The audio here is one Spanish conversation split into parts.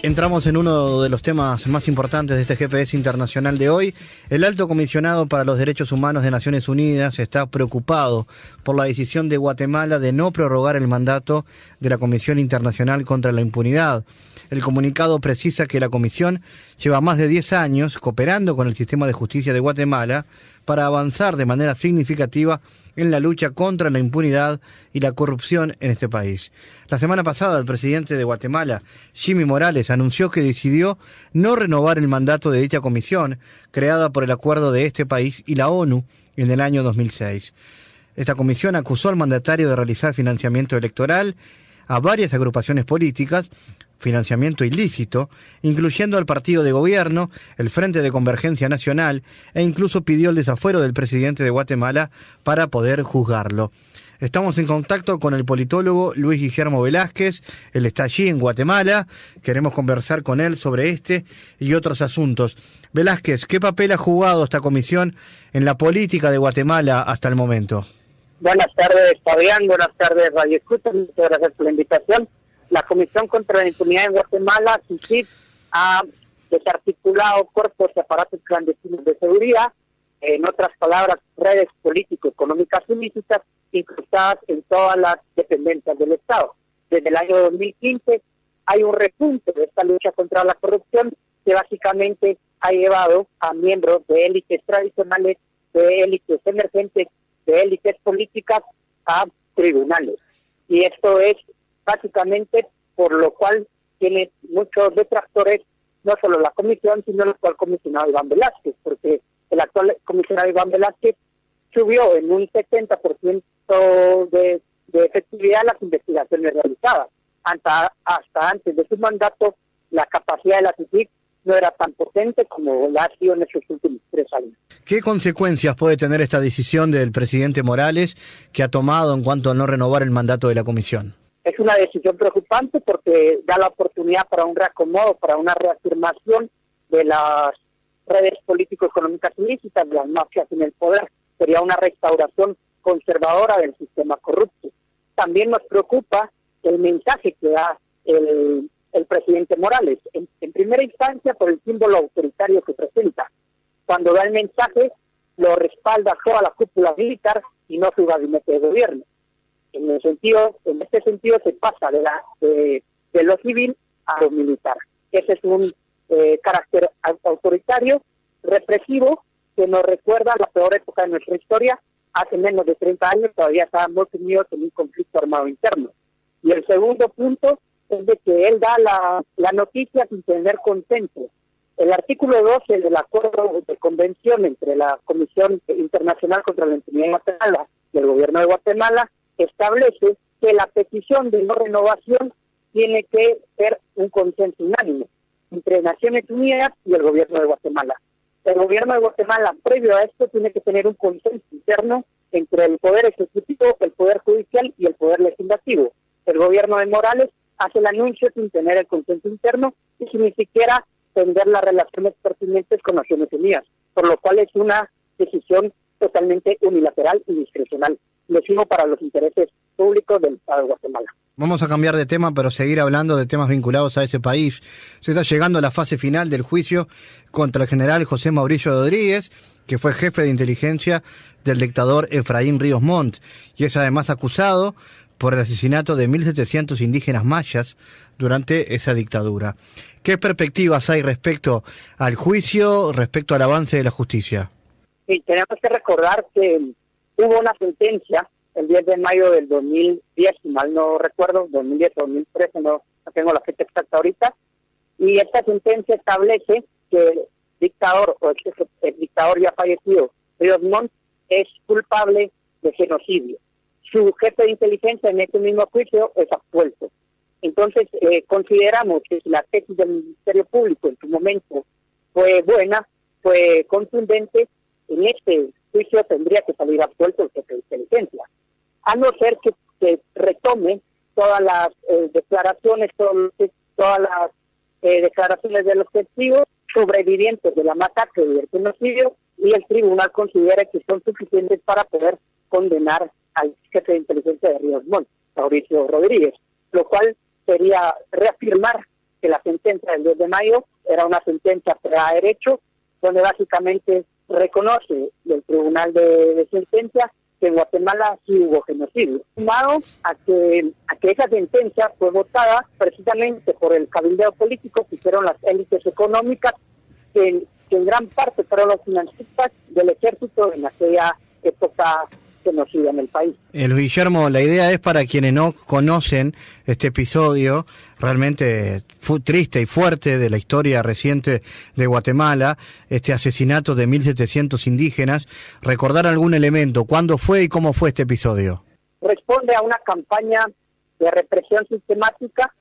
Entramos en uno de los temas más importantes de este GPS internacional de hoy. El Alto Comisionado para los Derechos Humanos de Naciones Unidas está preocupado por la decisión de Guatemala de no prorrogar el mandato de la Comisión Internacional contra la Impunidad. El comunicado precisa que la comisión lleva más de 10 años cooperando con el sistema de justicia de Guatemala para avanzar de manera significativa en la lucha contra la impunidad y la corrupción en este país. La semana pasada, el presidente de Guatemala, Jimmy Morales, anunció que decidió no renovar el mandato de dicha comisión, creada por el acuerdo de este país y la ONU en el año 2006. Esta comisión acusó al mandatario de realizar financiamiento electoral a varias agrupaciones políticas, financiamiento ilícito, incluyendo al partido de gobierno, el Frente de Convergencia Nacional, e incluso pidió el desafuero del presidente de Guatemala para poder juzgarlo. Estamos en contacto con el politólogo Luis Guillermo Velázquez. Él está allí en Guatemala. Queremos conversar con él sobre este y otros asuntos. Velázquez, ¿qué papel ha jugado esta comisión en la política de Guatemala hasta el momento? Buenas tardes, Fabián. Buenas tardes, Radio Escucha. Muchas gracias por la invitación. La Comisión contra la Impunidad en Guatemala, CICIG, ha desarticulado cuerpos y aparatos clandestinos de seguridad, en otras palabras, redes político-económicas ilícitas, incrustadas en todas las dependencias del Estado. Desde el año 2015 hay un repunte de esta lucha contra la corrupción que básicamente ha llevado a miembros de élites tradicionales, de élites emergentes, de élites políticas a tribunales. Y esto es básicamente por lo cual tiene muchos detractores, no solo la comisión, sino el actual comisionado Iván Velázquez, porque el actual comisionado Iván Velázquez subió en un 70% de efectividad las investigaciones realizadas. Hasta antes de su mandato, la capacidad de la CICIG no era tan potente como la ha sido en estos últimos 3 años. ¿Qué consecuencias puede tener esta decisión del presidente Morales que ha tomado en cuanto a no renovar el mandato de la comisión? Es una decisión preocupante porque da la oportunidad para un reacomodo, para una reafirmación de las redes político-económicas ilícitas, de las mafias en el poder. Sería una restauración conservadora del sistema corrupto. También nos preocupa el mensaje que da el presidente Morales, en primera instancia por el símbolo autoritario que presenta. Cuando da el mensaje, lo respalda toda la cúpula militar y no su gabinete de gobierno. En este sentido se pasa de lo civil a lo militar. Ese es un carácter autoritario, represivo, que nos recuerda la peor época de nuestra historia. Hace menos de 30 años todavía estábamos sumidos en un conflicto armado interno. Y el segundo punto es de que él da la noticia sin tener consenso. El artículo 12 del acuerdo de convención entre la Comisión Internacional contra la Impunidad de Guatemala y el gobierno de Guatemala establece que la petición de no renovación tiene que ser un consenso unánime entre Naciones Unidas y el gobierno de Guatemala. El gobierno de Guatemala, previo a esto, tiene que tener un consenso interno entre el Poder Ejecutivo, el Poder Judicial y el Poder Legislativo. El gobierno de Morales hace el anuncio sin tener el consenso interno y sin ni siquiera tender las relaciones pertinentes con Naciones Unidas, por lo cual es una decisión totalmente unilateral y discrecional, lesivo para los intereses públicos del Estado de Guatemala. Vamos a cambiar de tema, pero seguir hablando de temas vinculados a ese país. Se está llegando a la fase final del juicio contra el general José Mauricio Rodríguez, que fue jefe de inteligencia del dictador Efraín Ríos Montt, y es además acusado por el asesinato de 1.700 indígenas mayas durante esa dictadura. ¿Qué perspectivas hay respecto al juicio, respecto al avance de la justicia? Sí, tenemos que recordar que hubo una sentencia el 10 de mayo del 2010, si mal no recuerdo, 2010 o 2013, no tengo la fecha exacta ahorita, y esta sentencia establece que el dictador, o el dictador ya fallecido, Ríos Montt, es culpable de genocidio. Su jefe de inteligencia en este mismo juicio es absuelto. Entonces, consideramos que si la tesis del Ministerio Público en su momento fue buena, fue contundente, en este juicio tendría que salir absuelto el jefe de inteligencia. A no ser que retome todas las declaraciones, todas las declaraciones de los testigos sobrevivientes de la masacre y del genocidio, y el tribunal considere que son suficientes para poder condenar al jefe de inteligencia de Ríos Montt, Mauricio Rodríguez, lo cual sería reafirmar que la sentencia del 10 de mayo era una sentencia a derecho, donde básicamente reconoce el Tribunal de Sentencia que en Guatemala sí hubo genocidio, sumado a que esa sentencia fue votada precisamente por el cabildeo político que hicieron las élites económicas, que en gran parte fueron los financistas del ejército en aquella época genocida en el país. Luis Guillermo, la idea es, para quienes no conocen este episodio realmente triste y fuerte de la historia reciente de Guatemala, este asesinato de 1.700 indígenas, recordar algún elemento, cuándo fue y cómo fue este episodio. Responde a una campaña de represión sistemática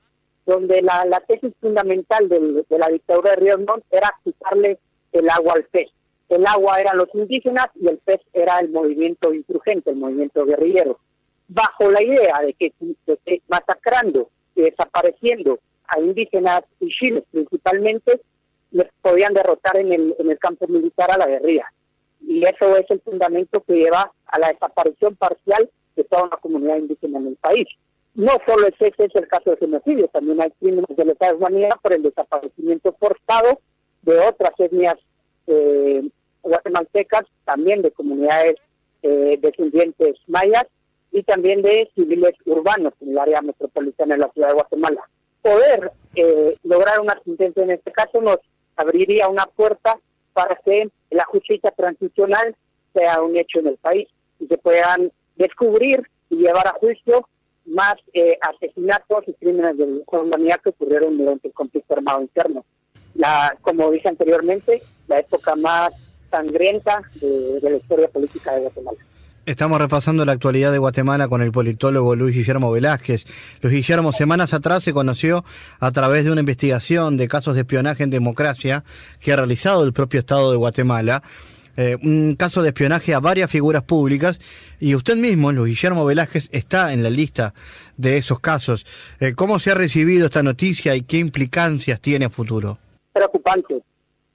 donde la tesis fundamental de la dictadura de Ríos Montt era quitarle el agua al pez. El agua eran los indígenas y el pez era el movimiento insurgente, el movimiento guerrillero. Bajo la idea de que masacrando y desapareciendo a indígenas y chiles principalmente, les podían derrotar en el campo militar a la guerrilla. Y eso es el fundamento que lleva a la desaparición parcial de toda una comunidad indígena en el país. No solo ese es el caso de genocidio, también hay crímenes de lesa humanidad por el desaparecimiento forzado de otras etnias guatemaltecas, también de comunidades descendientes mayas y también de civiles urbanos en el área metropolitana de la ciudad de Guatemala. Poder lograr una sentencia en este caso nos abriría una puerta para que la justicia transicional sea un hecho en el país y se puedan descubrir y llevar a juicio más asesinatos y crímenes de lesa humanidad que ocurrieron durante el conflicto armado interno. Como dije anteriormente, la época más sangrienta de la historia política de Guatemala. Estamos repasando la actualidad de Guatemala con el politólogo Luis Guillermo Velázquez. Luis Guillermo, semanas atrás se conoció a través de una investigación de casos de espionaje en democracia que ha realizado el propio Estado de Guatemala, un caso de espionaje a varias figuras públicas, y usted mismo, Luis Guillermo Velázquez, está en la lista de esos casos. ¿Cómo se ha recibido esta noticia y qué implicancias tiene a futuro? Preocupante.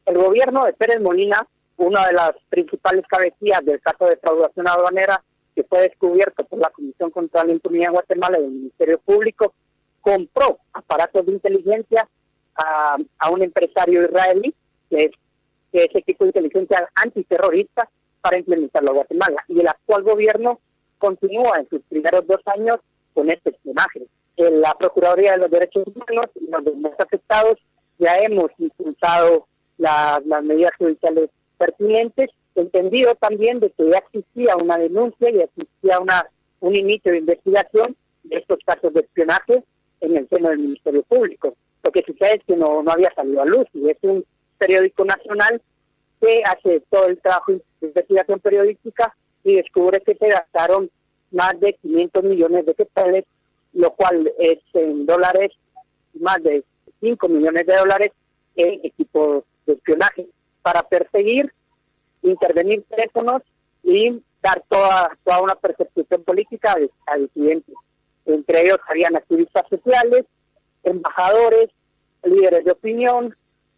El gobierno de Pérez Molina, una de las principales cabecillas del caso de defraudación aduanera que fue descubierto por la Comisión contra la Impunidad en Guatemala y el Ministerio Público, compró aparatos de inteligencia a un empresario israelí, que es equipo de inteligencia antiterrorista, para implementarlo a Guatemala. Y el actual gobierno continúa en sus primeros 2 años con este espionaje. En la Procuraduría de los Derechos Humanos y los demás afectados ya hemos impulsado las medidas judiciales pertinentes, entendido también de que ya existía una denuncia y existía un inicio de investigación de estos casos de espionaje en el seno del Ministerio Público. Lo que sucede es que no había salido a luz, y es un periódico nacional que hace todo el trabajo de investigación periodística y descubre que se gastaron más de 500 millones de quetzales, lo cual es en dólares más de 5 millones de dólares en equipos de espionaje para perseguir, intervenir teléfonos y dar toda una persecución política a disidentes. Entre ellos habían activistas sociales, embajadores, líderes de opinión,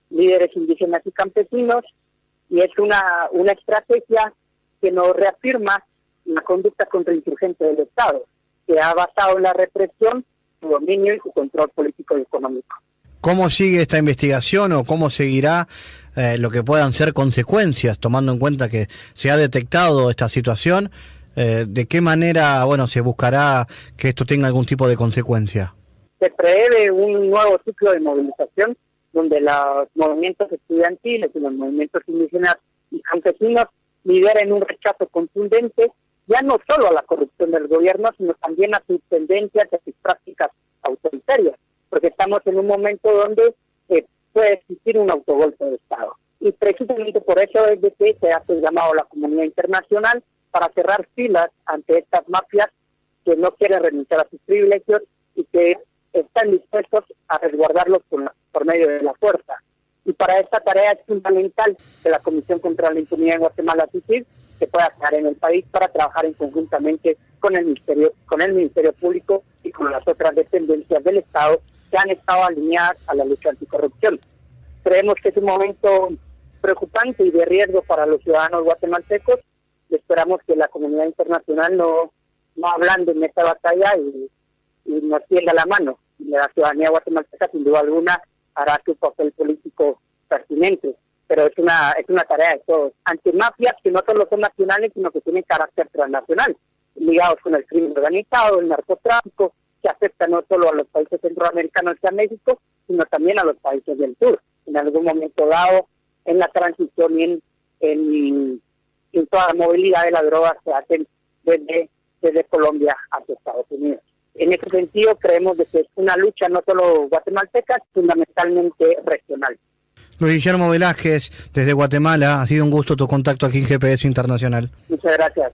líderes indígenas y campesinos, y es una estrategia que nos reafirma la conducta contrainsurgente del Estado, que ha basado en la represión, su dominio y su control político y económico. ¿Cómo sigue esta investigación o cómo seguirá lo que puedan ser consecuencias, tomando en cuenta que se ha detectado esta situación? ¿De qué manera se buscará que esto tenga algún tipo de consecuencia? Se prevé un nuevo ciclo de movilización donde los movimientos estudiantiles y los movimientos indígenas y campesinos lideren un rechazo contundente, ya no solo a la corrupción del gobierno, sino también a sus tendencias y a sus prácticas autoritarias, porque estamos en un momento donde puede existir un autogolpe de Estado. Y precisamente por eso es de que se hace el llamado a la comunidad internacional para cerrar filas ante estas mafias que no quieren renunciar a sus privilegios y que están dispuestos a resguardarlos por medio de la fuerza. Y para esta tarea es fundamental que la Comisión contra la Impunidad en Guatemala, CICIG, se pueda quedar en el país para trabajar conjuntamente con el Ministerio Público y con las otras dependencias del Estado que han estado alineadas a la lucha anticorrupción. Creemos que es un momento preocupante y de riesgo para los ciudadanos guatemaltecos, y esperamos que la comunidad internacional no ablande en esta batalla y nos tienda la mano. La ciudadanía guatemalteca, sin duda alguna, hará su papel político pertinente. Pero es una tarea de todos. Antimafias que no solo son nacionales, sino que tienen carácter transnacional, ligados con el crimen organizado, el narcotráfico, que afecta no solo a los países centroamericanos y a México, sino también a los países del sur. En algún momento dado, en la transición y en toda la movilidad de la droga se hacen desde Colombia hacia Estados Unidos. En ese sentido, creemos de que es una lucha no solo guatemalteca, fundamentalmente regional. Luis Guillermo Velázquez, desde Guatemala, ha sido un gusto tu contacto aquí en GPS Internacional. Muchas gracias.